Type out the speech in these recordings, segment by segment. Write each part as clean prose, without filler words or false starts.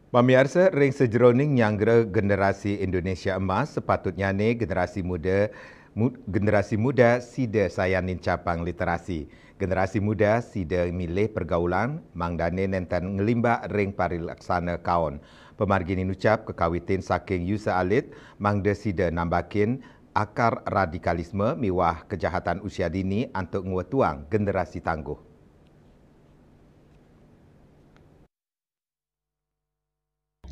Pemirsa ring sejeroning nyanggera generasi Indonesia emas sepatutnya ni generasi muda sida sayanin capang literasi. Generasi muda sida milih pergaulan mangdane nenten ngelimbak ring parilaksana kaun. Pemargini ucap kekawitin saking Yusa Alit mangda sida nambakin akar radikalisme miwah kejahatan usia dini untuk nguatuang generasi tangguh.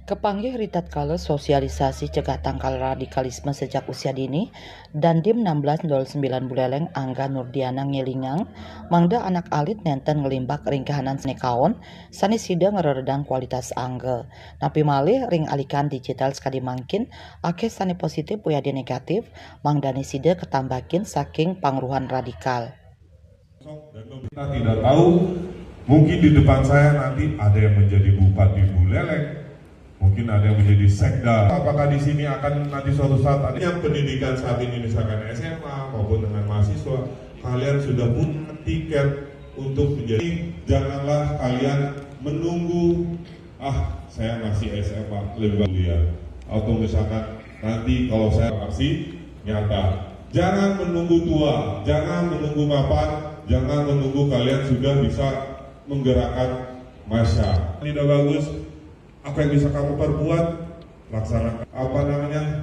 Kepanggih ritat kala sosialisasi cegah tangkal radikalisme sejak usia dini dan dim 1609 buleleng Angga Nurdiana ngilingang mangda anak alit nenten ngelimbak ring kahanan senekaon sani sida ngeredang kualitas angga. Napi malih ring alikan digital sekali mangkin ake sani positif puyadi negatif mangdani sida ketambakin saking pangruhan radikal. Dan kita tidak tahu, mungkin di depan saya nanti ada yang menjadi bupati Buleleng, mungkin ada yang menjadi sekda. Apakah di sini akan nanti suatu saat ada yang pendidikan saat ini misalkan SMA maupun dengan mahasiswa, kalian sudah punya tiket untuk menjadi. Janganlah kalian menunggu, saya masih SMA lebih kuliah, atau misalkan nanti kalau saya aksi nyata. Jangan menunggu tua, jangan menunggu mapan. Jangan menunggu kalian sudah bisa menggerakkan massa. Tidak bagus, apa yang bisa kamu perbuat, laksanakan.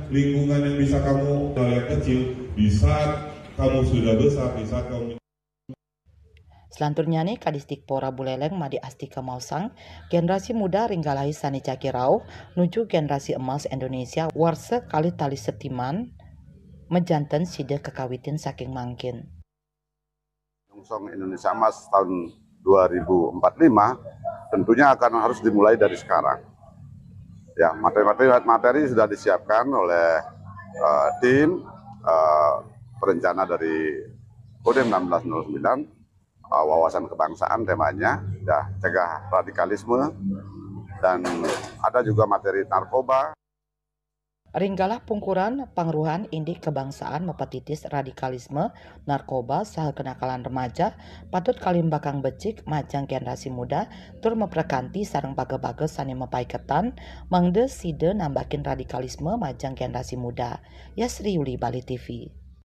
Lingkungan yang bisa kamu yang kecil, di saat kamu sudah besar, di saat kamu. Selanturnya nih Kadistikpora Buleleng Madi Astika Mausang, generasi muda ringgalahi sani cakirau, nuju generasi emas Indonesia, warse kali tali setiman, mejanten sida kekawitin saking mangkin. Song Indonesia Emas tahun 2045 tentunya akan harus dimulai dari sekarang. Ya, materi sudah disiapkan oleh tim perencana dari Kodim 1609, wawasan kebangsaan temanya, ya, cegah radikalisme, dan ada juga materi narkoba. Ringgalah pungkuran pangruhan indik kebangsaan mepetitis radikalisme, narkoba, saha kenakalan remaja, patut kalimbakang becik majang generasi muda, tur meprekanti sareng bage-bage sani mepaiketan, mangde side nambakin radikalisme majang generasi muda. Yasri Yuli, Bali TV.